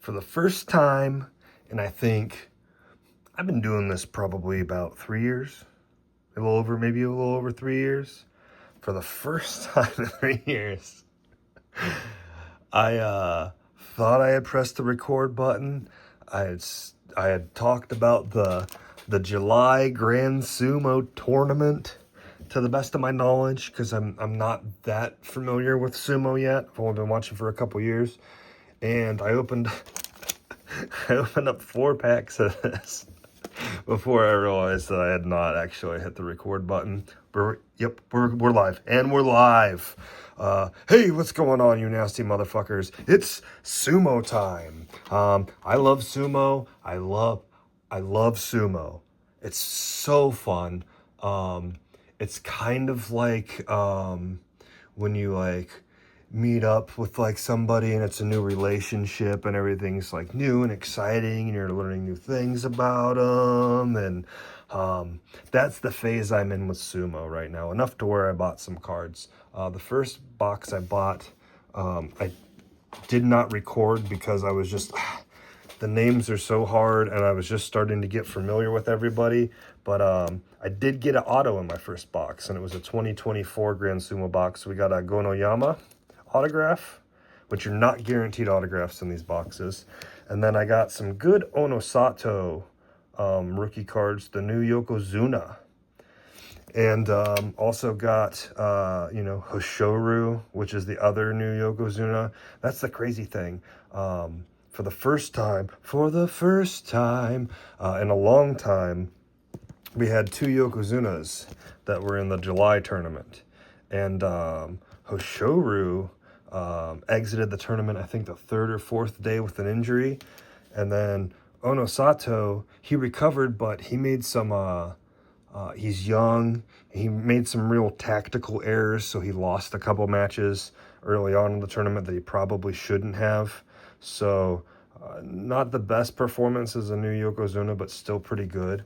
for the first time, and I think I've been doing this probably about 3 years, maybe a little over 3 years. For the first time in 3 years, I thought I had pressed the record button. I had talked about the July Grand Sumo tournament to the best of my knowledge, because I'm not that familiar with sumo yet. I've only been watching for a couple years, and I opened up 4 packs of this before I realized that I had not actually hit the record button. We're live, and we're live. Hey, what's going on, you nasty motherfuckers? It's sumo time. I love sumo. I love sumo. It's so fun. It's kind of like when you like meet up with like somebody and it's a new relationship and everything's like new and exciting and you're learning new things about them, and that's the phase I'm in with sumo right now, enough to where I bought some cards. The first box I bought, I did not record because I was just the names are so hard and I was just starting to get familiar with everybody. But I did get an auto in my first box, and it was a 2024 Grand Sumo box. We got a Gonoyama autograph, which you're not guaranteed autographs in these boxes. And then I got some good Onosato rookie cards, the new Yokozuna. And also got, Hoshoru, which is the other new Yokozuna. That's the crazy thing. For the first time in a long time, we had 2 Yokozunas that were in the July tournament. And Hoshoru exited the tournament, I think, the 3rd or 4th day with an injury. And then Onosato, he recovered, but he made some, he's young. He made some real tactical errors, so he lost a couple matches early on in the tournament that he probably shouldn't have. So not the best performance as a new Yokozuna, but still pretty good.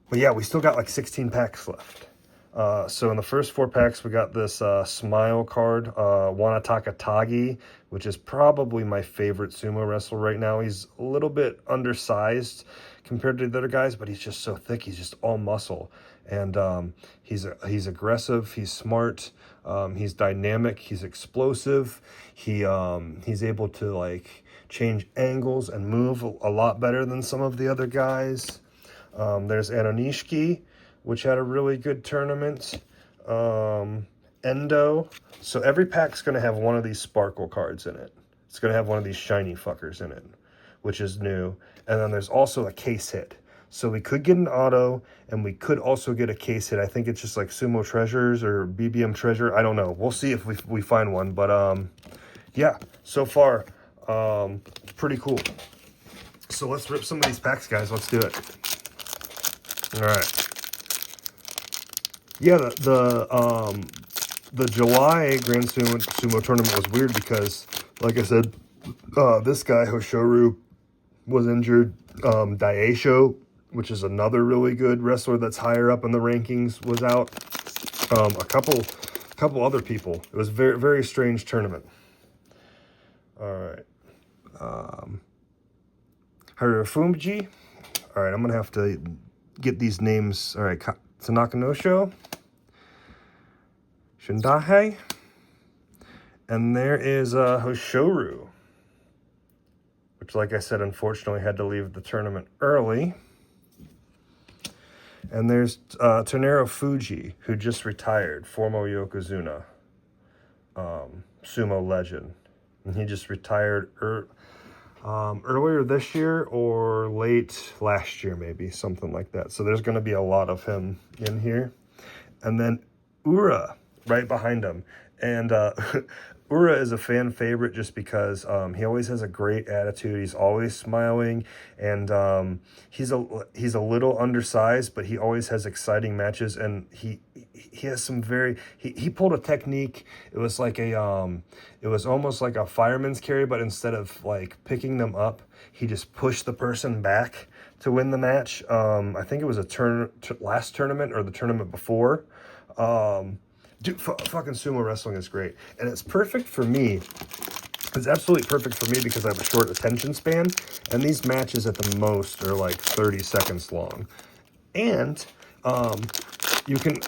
But yeah, we still got like 16 packs left. So in the first 4 packs, we got this Smile card, Wanataka Tagi, which is probably my favorite sumo wrestler right now. He's a little bit undersized compared to the other guys, but he's just so thick. He's just all muscle. And he's aggressive, he's smart, he's dynamic, he's explosive. He's able to like change angles and move a lot better than some of the other guys. There's Anonishiki, which had a really good tournament. Endo. So every pack's going to have one of these sparkle cards in it. It's going to have one of these shiny fuckers in it, which is new. And then there's also a case hit. So we could get an auto, and we could also get a case hit. I think it's just like Sumo Treasures or BBM Treasure. I don't know. We'll see if we find one. But yeah, so far, pretty cool. So let's rip some of these packs, guys. Let's do it. All right. Yeah, the July Grand Sumo tournament was weird because, like I said, this guy Hoshoru was injured. Daisho, which is another really good wrestler that's higher up in the rankings, was out. A couple other people. It was a very, very strange tournament. All right. Harufuji. All right, I'm gonna have to get these names. All right, Tanaka no Sho, Shindahe, and there is Hoshoru, which, like I said, unfortunately had to leave the tournament early. And there's Tonero Fuji, who just retired, former Yokozuna, sumo legend. And he just retired earlier this year or late last year, maybe, something like that. So there's going to be a lot of him in here. And then Ura right behind him. And Ura is a fan favorite just because he always has a great attitude. He's always smiling, and he's a little undersized, but he always has exciting matches. And he has some he pulled a technique. It was like it was almost like a fireman's carry, but instead of like picking them up, he just pushed the person back to win the match. I think it was last tournament or the tournament before. Dude, fucking sumo wrestling is great. And it's perfect for me It's absolutely perfect for me because I have a short attention span, and these matches at the most are like 30 seconds long. And you can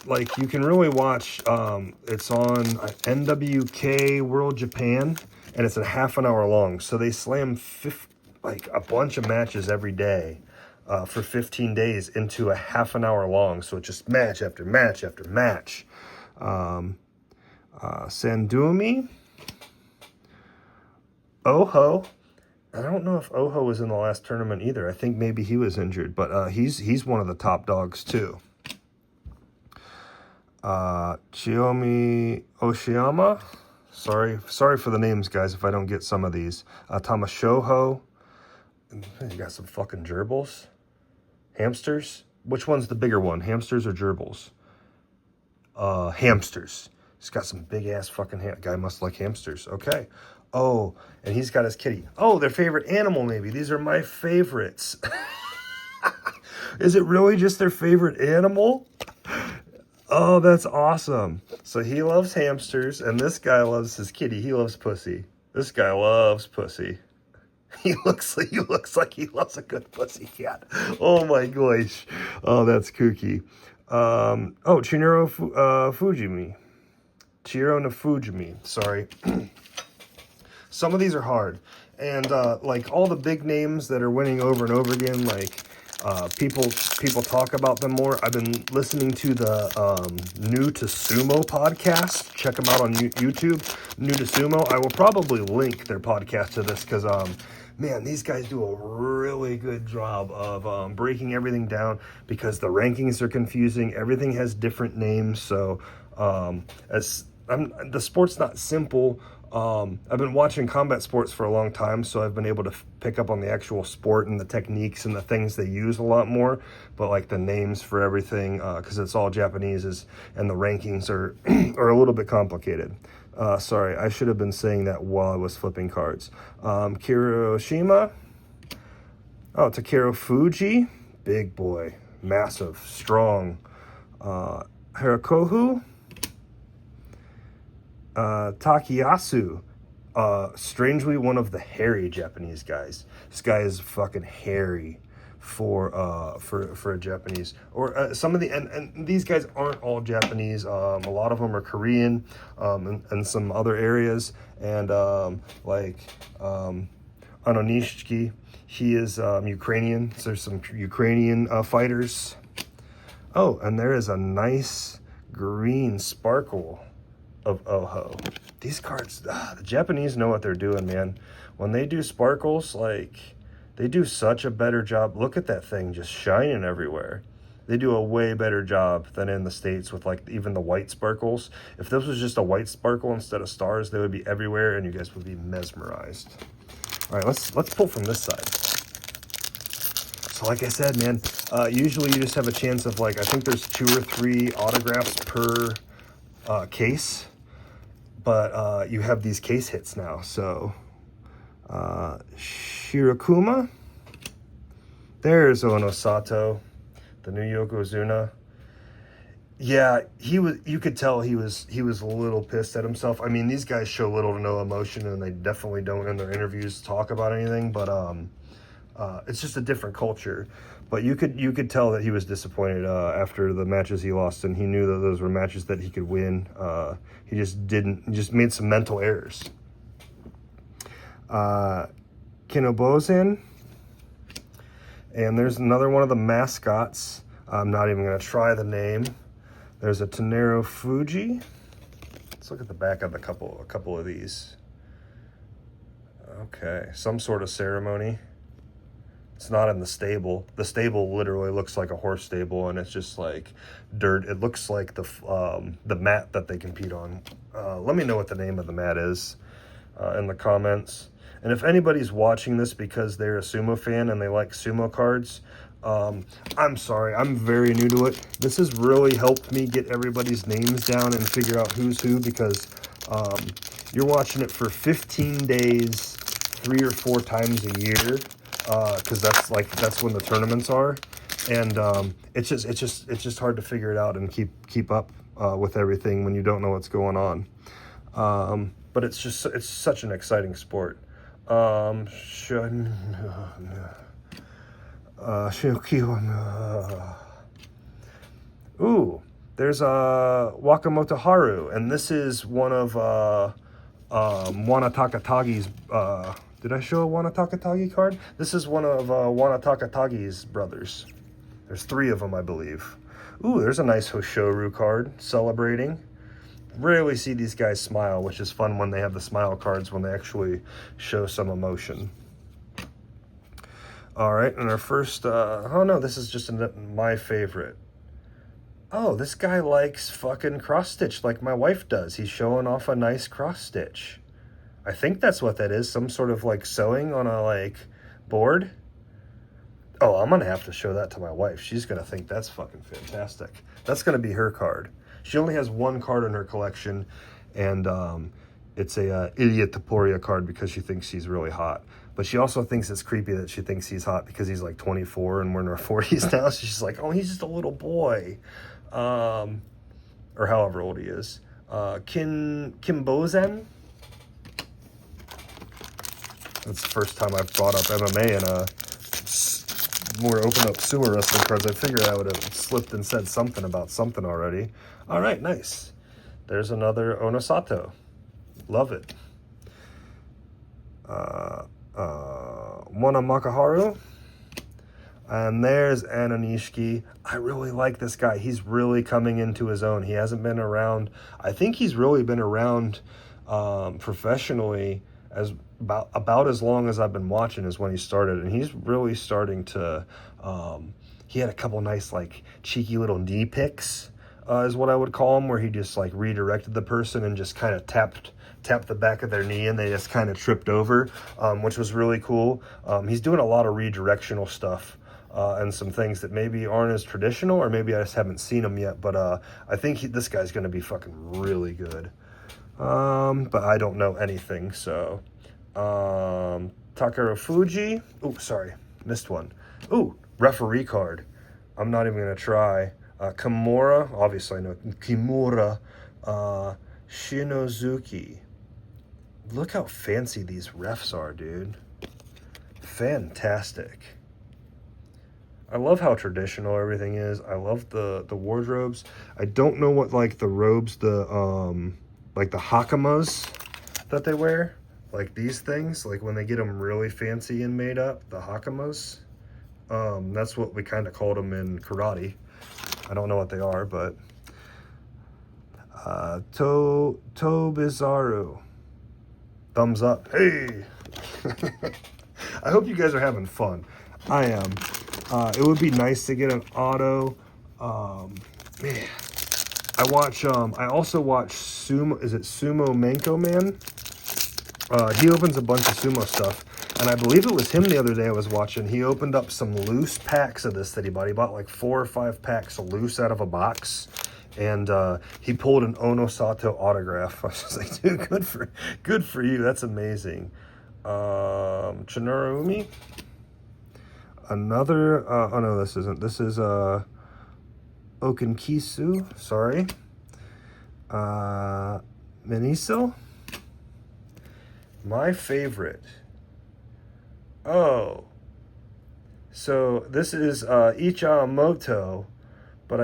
really watch, it's on NWK World Japan, and it's a half an hour long. So they slam like a bunch of matches every day for 15 days into a half an hour long. So it's just match after match after match. Sandumi, Oho. I don't know if Oho was in the last tournament either. I think maybe he was injured, but he's one of the top dogs too. Chiyomi Oshiyama. Sorry for the names, guys, if I don't get some of these. Tamashoho. You got some fucking gerbils. Hamsters. Which one's the bigger one? Hamsters or gerbils? Hamsters. He's got some big ass fucking guy must like hamsters. Okay. Oh, and he's got his kitty. Oh, their favorite animal maybe. These are my favorites. Is it really just their favorite animal? Oh, that's awesome. So he loves hamsters, and this guy loves his kitty. He loves pussy. This guy loves pussy. He looks like he loves a good pussy cat. Oh my gosh. Oh, that's kooky. Chihiro Fujimi. Chihiro no Fujimi. Sorry. Some of these are hard. And like all the big names that are winning over and over again, like people talk about them more. I've been listening to the New to Sumo podcast. Check them out on YouTube. New to Sumo. I will probably link their podcast to this because man, these guys do a really good job of breaking everything down because the rankings are confusing. Everything has different names. So the sport's not simple. I've been watching combat sports for a long time, so I've been able to pick up on the actual sport and the techniques and the things they use a lot more. But like the names for everything, because it's all Japanese, and the rankings are are a little bit complicated. Sorry, I should have been saying that while I was flipping cards. Kiroshima. Oh, Takeru Fuji. Big boy. Massive. Strong. Harakohu. Takayasu. Strangely one of the hairy Japanese guys. This guy is fucking hairy for a Japanese, or some of the and these guys aren't all Japanese. A lot of them are Korean, and some other areas, and like Anonishiki, he is Ukrainian. So there's some Ukrainian fighters. Oh, and there is a nice green sparkle of Oho. These cards, the Japanese know what they're doing, man. When they do sparkles, like, they do such a better job. Look at that thing just shining everywhere. They do a way better job than in the States with like even the white sparkles. If this was just a white sparkle instead of stars, they would be everywhere and you guys would be mesmerized. All right, let's pull from this side. So like I said, man, usually you just have a chance of like, I think there's 2 or 3 autographs per case, but you have these case hits now. So Shirakuma, there's Ono Sato, the new Yokozuna. Yeah, you could tell he was a little pissed at himself. I mean, these guys show little to no emotion, and they definitely don't in their interviews talk about anything, but it's just a different culture. But you could tell that he was disappointed after the matches he lost, and he knew that those were matches that he could win. He just made some mental errors. Kinobozan, and there's another one of the mascots. I'm not even going to try the name. There's a Teneru Fuji. Let's look at the back of a couple of these. Okay, some sort of ceremony. It's not in the stable. The stable literally looks like a horse stable, and it's just like dirt. It looks like the mat that they compete on. Let me know what the name of the mat is in the comments. And if anybody's watching this because they're a sumo fan and they like sumo cards, I'm sorry, I'm very new to it. This has really helped me get everybody's names down and figure out who's who, because you're watching it for 15 days, 3 or 4 times a year, because that's when the tournaments are, and it's just hard to figure it out and keep up with everything when you don't know what's going on. but it's just, it's such an exciting sport. Um, Ooh, there's Wakamoto Haru, and this is one of Wana Takatagi's. Did I show a Wana Takatagi card? This is one of Wana Takatagi's brothers. There's 3 of them, I believe. Ooh, there's a nice Hoshoru card, celebrating. Rarely see these guys smile, which is fun when they have the smile cards, when they actually show some emotion. All right, and our first, oh no, this is just my favorite. Oh, this guy likes fucking cross stitch like my wife does. He's showing off a nice cross stitch. I think that's what that is. Some sort of like sewing on a like board. Oh, I'm going to have to show that to my wife. She's going to think that's fucking fantastic. That's going to be her card. She only has 1 card in her collection, and it's a Ilya Taporia card because she thinks he's really hot. But she also thinks it's creepy that she thinks he's hot because he's like 24 and we're in our 40s now. So she's like, oh, he's just a little boy. Or however old he is. Kimbozen. That's the first time I've brought up MMA in a more open up sumo wrestling cards. I figured I would have slipped and said something about something already. All right, nice. There's another Onosato. Love it. Wana Makaharu. And there's Anonishiki. I really like this guy. He's really coming into his own. He hasn't been around. I think he's really been around professionally as about as long as I've been watching is when he started. And he's really starting to, he had a couple nice like cheeky little knee picks, is what I would call them, where he just like redirected the person and just kind of tapped the back of their knee and they just kind of tripped over, which was really cool. He's doing a lot of redirectional stuff. And some things that maybe aren't as traditional, or maybe I just haven't seen them yet. But I think this guy's going to be fucking really good. But I don't know anything, so. Takaro Fuji. Oh, sorry. Missed one. Ooh, referee card. I'm not even going to try. Kimura. Obviously, I know. Kimura. Shinozuki. Look how fancy these refs are, dude. Fantastic. I love how traditional everything is. I love the wardrobes. I don't know what like the robes, like the hakamas that they wear, like these things, like when they get them really fancy and made up, the hakamas. That's what we kind of called them in karate. I don't know what they are, but Tobizaru. Thumbs up. Hey. I hope you guys are having fun. I am. It would be nice to get an auto. Man, I also watch Sumo. Is it Sumo Manko Man? He opens a bunch of sumo stuff, and I believe it was him the other day I was watching. He opened up some loose packs of this that he bought. He bought like 4 or 5 packs loose out of a box, and he pulled an Onosato autograph. I was just like, dude, good for you. That's amazing. Chinoru. Another, oh no, this isn't. This is Okinkisu, sorry. Miniso. My favorite. Oh. So this is Ichamoto, but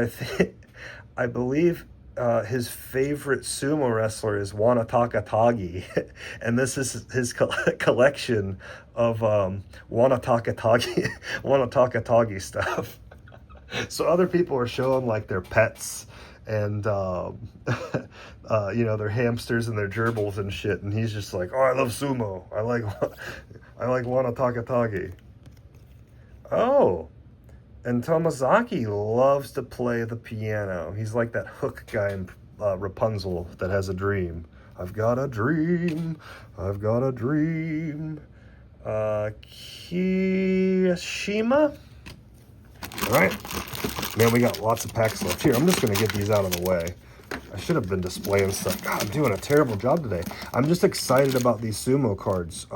I believe his favorite sumo wrestler is Wana Takatagi, and this is his collection of Wana Takatagi stuff. So other people are showing like their pets and you know, their hamsters and their gerbils and shit, and he's just like, oh, I love sumo. I like Wana Takatagi. Oh. And Tomazaki loves to play the piano. He's like that hook guy in Rapunzel that has a dream. I've got a dream. I've got a dream. Kishima. All right. Man, we got lots of packs left here. I'm just going to get these out of the way. I should have been displaying stuff. God, I'm doing a terrible job today. I'm just excited about these sumo cards.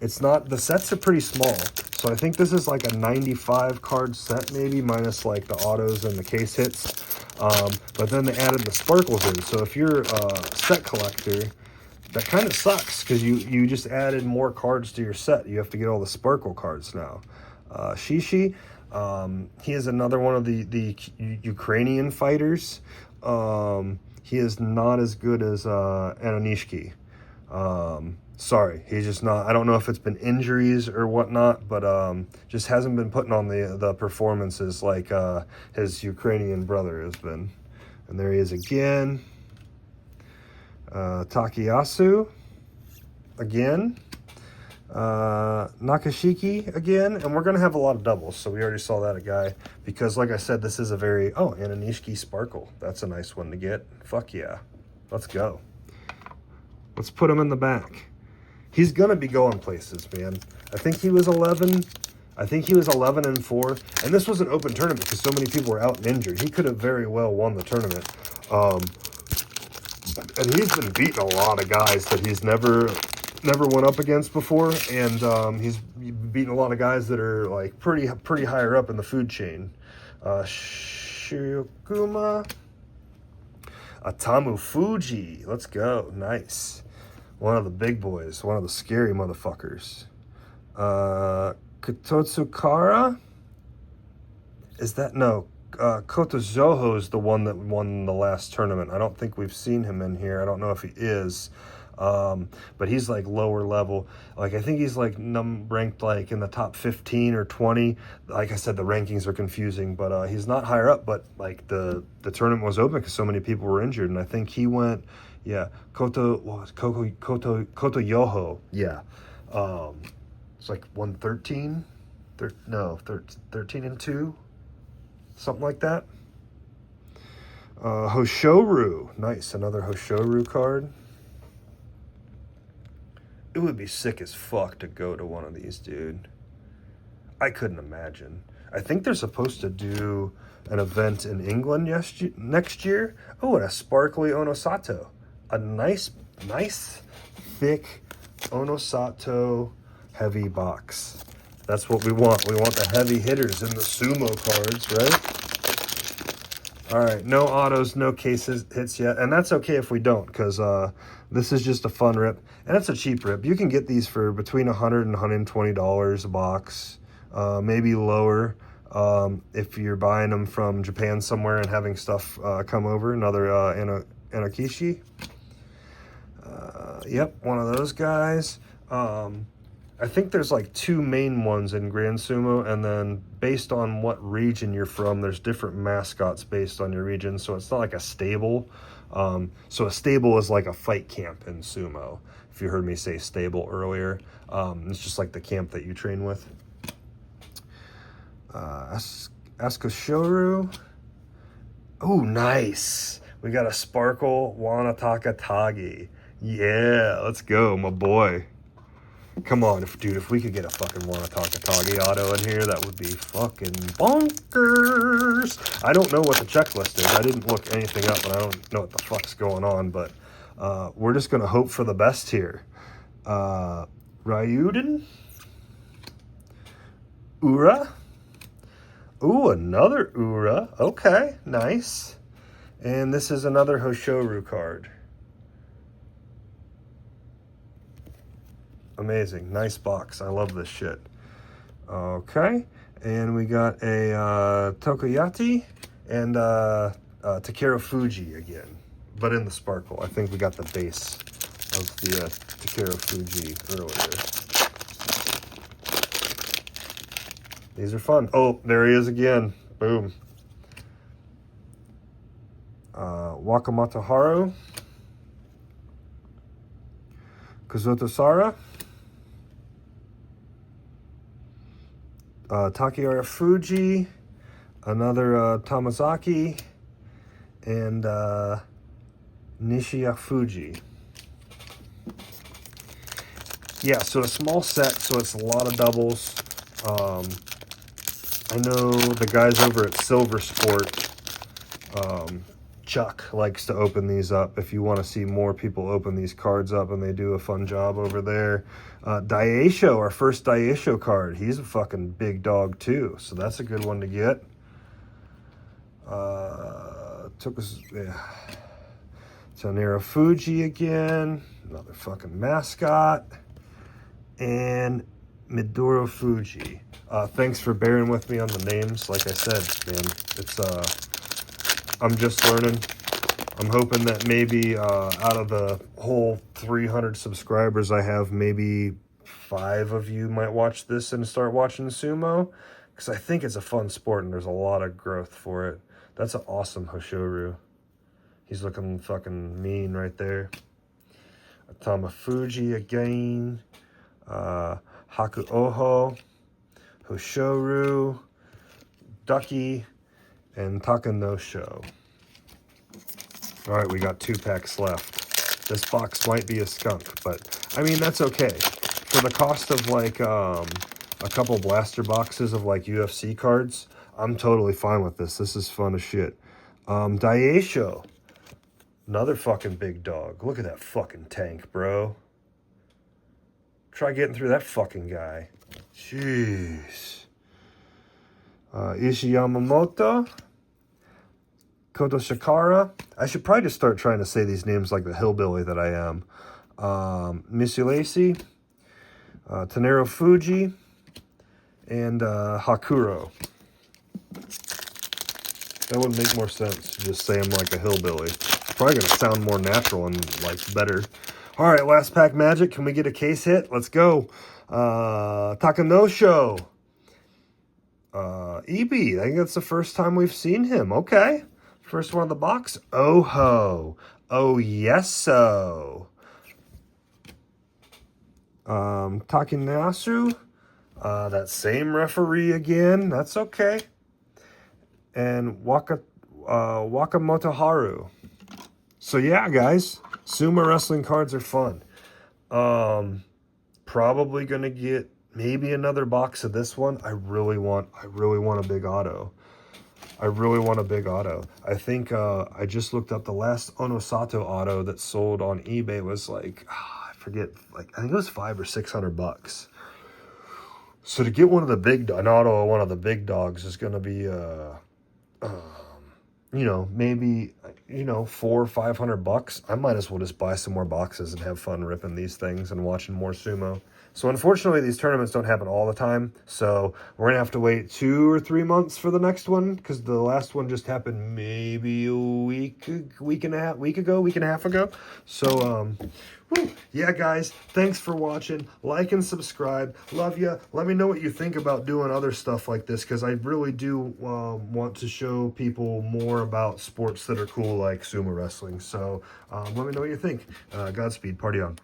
It's not, the sets are pretty small. So I think this is like a 95 card set maybe, minus like the autos and the case hits. But then they added the sparkles in. So if you're a set collector, that kind of sucks because you just added more cards to your set. You have to get all the sparkle cards now. Shishi, he is another one of the Ukrainian fighters. He is not as good as Anonishki. Sorry, he's just not. I don't know if it's been injuries or whatnot, but just hasn't been putting on the performances like his Ukrainian brother has been. And there he is again. Takayasu again. Nakashiki again, and we're gonna have a lot of doubles, so we already saw that a guy, because like I said, this is a very Anonishki Sparkle. That's a nice one to get. Fuck yeah, let's go. Let's put him in the back. He's gonna be going places, man. I think he was 11. I think he was 11-4, and this was an open tournament because so many people were out and injured. He could have very well won the tournament. And he's been beating a lot of guys that he's never went up against before, and he's beaten a lot of guys that are like pretty higher up in the food chain. Shirokuma Atamu Fuji, let's go, nice. One of the big boys, one of the scary motherfuckers. Kototsukara, is that, no, Kotozoho is the one that won the last tournament. I don't think we've seen him in here. I don't know if he is. But he's like lower level. Like I think he's like ranked like in the top 15 or 20. Like I said, the rankings are confusing, but he's not higher up. But like the tournament was open because so many people were injured, and I think he went, yeah, Koto Yoho, yeah. It's like 113, 13-2, something like that. Hoshoru, nice, another Hoshoru card. It would be sick as fuck to go to one of these, dude. I couldn't imagine. I think they're supposed to do an event in England next year. Oh, and a sparkly Onosato. A nice, thick Onosato heavy box. That's what we want. We want the heavy hitters in the Sumo cards, right? All right, no autos, no cases hits yet, and that's okay if we don't, because this is just a fun rip, and it's a cheap rip. You can get these for between $100 and $120 a box, maybe lower if you're buying them from Japan somewhere and having stuff come over. Another Enokishi. Yep, one of those guys. I think there's like two main ones in Grand Sumo, and then based on what region you're from, there's different mascots based on your region, so it's not like a stable. So a stable is like a fight camp in Sumo. If you heard me say stable earlier, it's just like the camp that you train with. Asukoshoru. Oh, nice. We got a Sparkle Wanataka Tagi. Yeah, let's go, my boy. Come on, dude, if we could get a fucking Wanataka Tagi auto in here, that would be fucking bonkers. I don't know what the checklist is. I didn't look anything up, and I don't know what the fuck's going on, but we're just going to hope for the best here. Ryuden? Ura? Ooh, another Ura. Okay, nice. And this is another Hoshoru card. Amazing. Nice box. I love this shit. Okay. And we got a Tokoyati and Takeru Fuji again, but in the Sparkle. I think we got the base of the Takeru Fuji earlier. These are fun. Oh, there he is again. Boom. Wakamoto Haru. Kazutosara. Takiara Fuji, another Tamazaki, and Nishiya Fuji. Yeah, so a small set, so it's a lot of doubles. I know the guys over at Silver Sport Chuck likes to open these up. If you want to see more people open these cards up, and they do a fun job over there. Daisho, our first Daisho card. He's a fucking big dog too, so that's a good one to get. Took us, yeah. Tonero Fuji again, another fucking mascot, and Midoro Fuji. Thanks for bearing with me on the names. Like I said, man, it's I'm just learning. I'm hoping that maybe out of the whole 300 subscribers I have, maybe 5 of you might watch this and start watching sumo, because I think it's a fun sport and there's a lot of growth for it. That's an awesome Hoshoru. He's looking fucking mean right there. Atama Fuji again. Haku Oho. Hoshoru. Ducky. And Takanosho. Alright, we got 2 packs left. This box might be a skunk, but I mean, that's okay. For the cost of like a couple blaster boxes of like UFC cards, I'm totally fine with this. This is fun as shit. Daisho. Another fucking big dog. Look at that fucking tank, bro. Try getting through that fucking guy. Jeez. Ishii Yamamoto. Koto Shikara. I should probably just start trying to say these names like the hillbilly that I am. Mitsulasi. Tonero Fuji. And Hakuro. That would make more sense to just say I'm like a hillbilly. Probably going to sound more natural and like better. All right, last pack magic. Can we get a case hit? Let's go. Takanosho. EB. I think that's the first time we've seen him. Okay. First one of the box. Oh-ho. Oh, yes-so. Takinasu. That same referee again. That's okay. And Wakamoto Haru. So yeah, guys, sumo wrestling cards are fun. Probably gonna get maybe another box of this one. I really want a big auto. I really want a big auto. I think I just looked up the last Onosato auto that sold on eBay was like, I forget, like I think it was $500 or $600. So to get one of the big, an auto of one of the big dogs is gonna be you know, maybe, you know, $400 or $500. I might as well just buy some more boxes and have fun ripping these things and watching more sumo. So unfortunately, these tournaments don't happen all the time. So we're gonna have to wait 2 or 3 months for the next one, because the last one just happened maybe a week and a half ago. So yeah, guys, thanks for watching. Like and subscribe. Love ya. Let me know what you think about doing other stuff like this, because I really do want to show people more about sports that are cool like sumo wrestling. So let me know what you think. Godspeed. Party on.